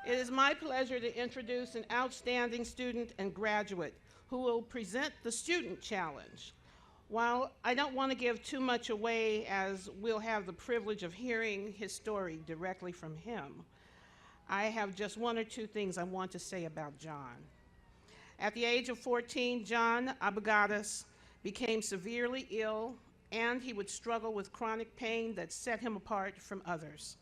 It is my pleasure to introduce an outstanding student and graduate who will present the Student Challenge. While I don't want to give too much away, as we'll have the privilege of hearing his story directly from him, I have just one or two things I want to say about John. At the age of 14, John Abughattas became severely ill, and he would struggle with chronic pain that set him apart from others.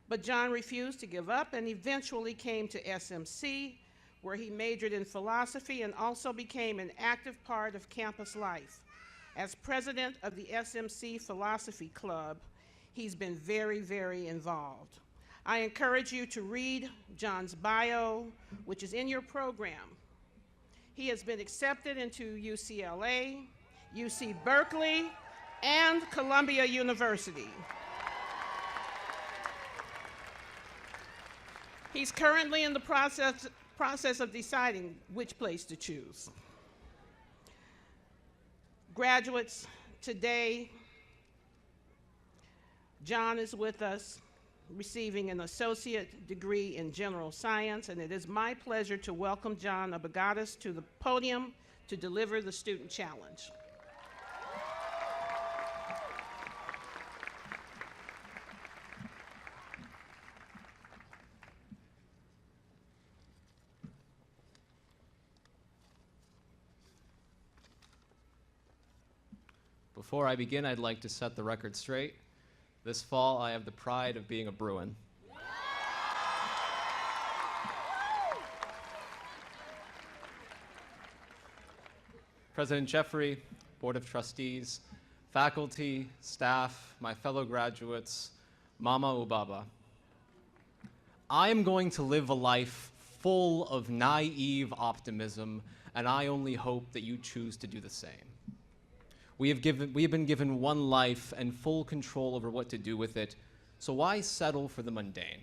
But John refused to give up and eventually came to SMC, where he majored in philosophy and also became an active part of campus life. As president of the SMC Philosophy Club, he's been very, very involved. I encourage you to read John's bio, which is in your program. He has been accepted into UCLA, UC Berkeley, and Columbia University. He's currently in the process of deciding which place to choose. Graduates, today, John is with us, receiving an associate degree in general science, and it is my pleasure to welcome John Abughattas to the podium to deliver the Student Challenge. Before I begin, I'd like to set the record straight. This fall, I have the pride of being a Bruin. President Jeffrey, Board of Trustees, faculty, staff, my fellow graduates, Mama Ubaba. I am going to live a life full of naive optimism, and I only hope that you choose to do the same. We have been given one life and full control over what to do with it, so why settle for the mundane?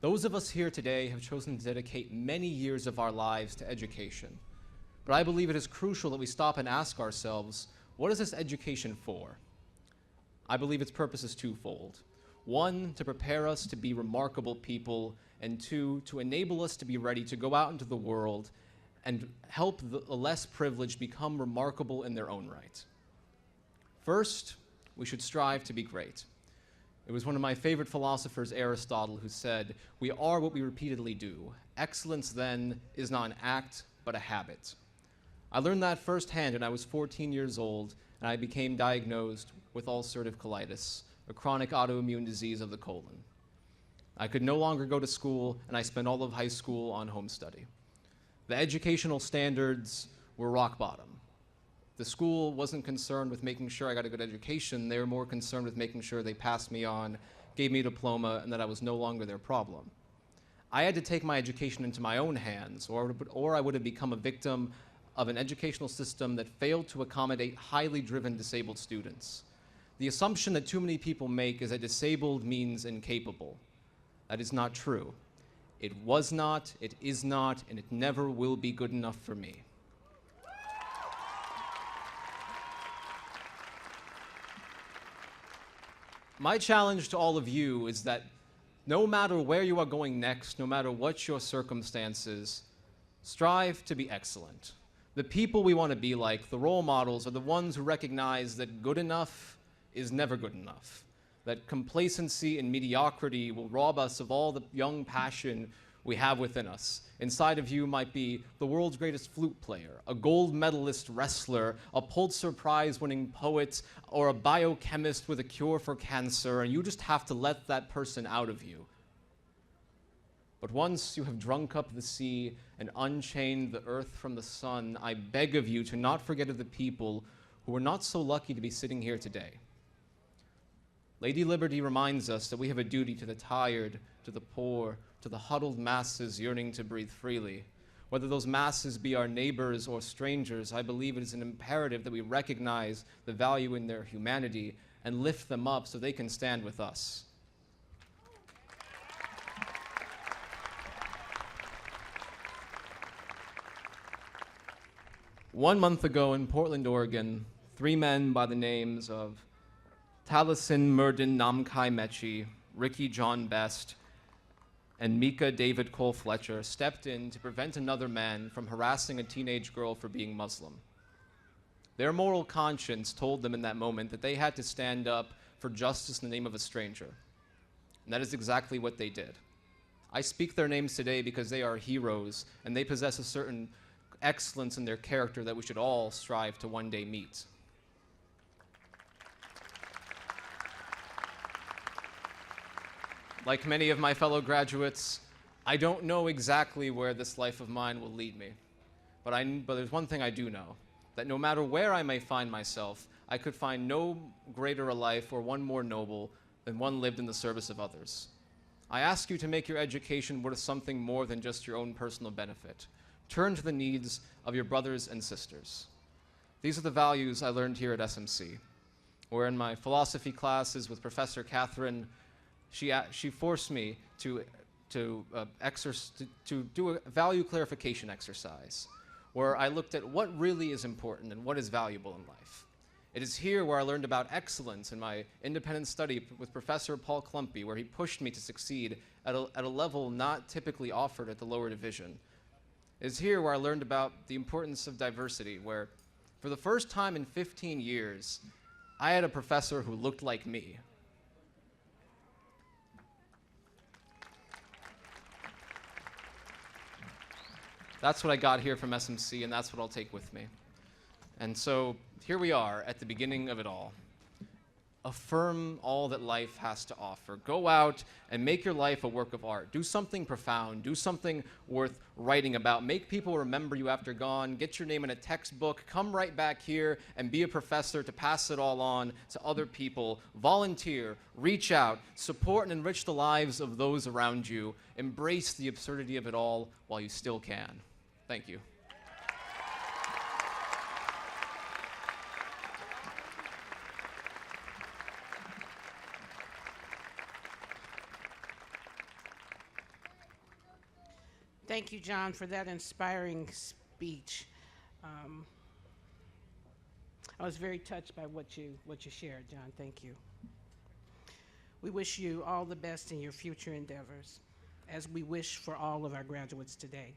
Those of us here today have chosen to dedicate many years of our lives to education. But I believe it is crucial that we stop and ask ourselves, what is this education for? I believe its purpose is twofold. One, to prepare us to be remarkable people, and two, to enable us to be ready to go out into the world and help the less privileged become remarkable in their own right. First, we should strive to be great. It was one of my favorite philosophers, Aristotle, who said, "We are what we repeatedly do. Excellence, then, is not an act, but a habit." I learned that firsthand when I was 14 years old, and I became diagnosed with ulcerative colitis, a chronic autoimmune disease of the colon. I could no longer go to school, and I spent all of high school on home study. The educational standards were rock bottom. The school wasn't concerned with making sure I got a good education. They were more concerned with making sure they passed me on, gave me a diploma, and that I was no longer their problem. I had to take my education into my own hands, or I would have become a victim of an educational system that failed to accommodate highly driven disabled students. The assumption that too many people make is that disabled means incapable. That is not true. It was not, it is not, and it never will be good enough for me. My challenge to all of you is that no matter where you are going next, no matter what your circumstances, strive to be excellent. The people we want to be like, the role models, are the ones who recognize that good enough is never good enough, that complacency and mediocrity will rob us of all the young passion we have within us. Inside of you might be the world's greatest flute player, a gold medalist wrestler, a Pulitzer Prize-winning poet, or a biochemist with a cure for cancer, and you just have to let that person out of you. But once you have drunk up the sea and unchained the earth from the sun, I beg of you to not forget of the people who are not so lucky to be sitting here today. Lady Liberty reminds us that we have a duty to the tired, to the poor, to the huddled masses yearning to breathe freely. Whether those masses be our neighbors or strangers, I believe it is an imperative that we recognize the value in their humanity and lift them up so they can stand with us. One month ago in Portland, Oregon, 3 men by the names of Taliesin Murden Namkai Mechi, Ricky John Best, and Mika David Cole Fletcher stepped in to prevent another man from harassing a teenage girl for being Muslim. Their moral conscience told them in that moment that they had to stand up for justice in the name of a stranger. And that is exactly what they did. I speak their names today because they are heroes, and they possess a certain excellence in their character that we should all strive to one day meet. Like many of my fellow graduates, I don't know exactly where this life of mine will lead me. But there's one thing I do know, that no matter where I may find myself, I could find no greater a life or one more noble than one lived in the service of others. I ask you to make your education worth something more than just your own personal benefit. Turn to the needs of your brothers and sisters. These are the values I learned here at SMC, where in my philosophy classes with Professor Catherine, she forced me to do a value clarification exercise, where I looked at what really is important and what is valuable in life. It is here where I learned about excellence in my independent study with Professor Paul Klumpy, where he pushed me to succeed at a level not typically offered at the lower division. It is here where I learned about the importance of diversity, where for the first time in 15 years, I had a professor who looked like me. That's what I got here from SMC, and that's what I'll take with me. And so here we are at the beginning of it all. Affirm all that life has to offer. Go out and make your life a work of art. Do something profound. Do something worth writing about. Make people remember you after gone. Get your name in a textbook. Come right back here and be a professor to pass it all on to other people. Volunteer. Reach out. Support and enrich the lives of those around you. Embrace the absurdity of it all while you still can. Thank you. Thank you, John, for that inspiring speech. I was very touched by what you shared, John. Thank you. We wish you all the best in your future endeavors, as we wish for all of our graduates today.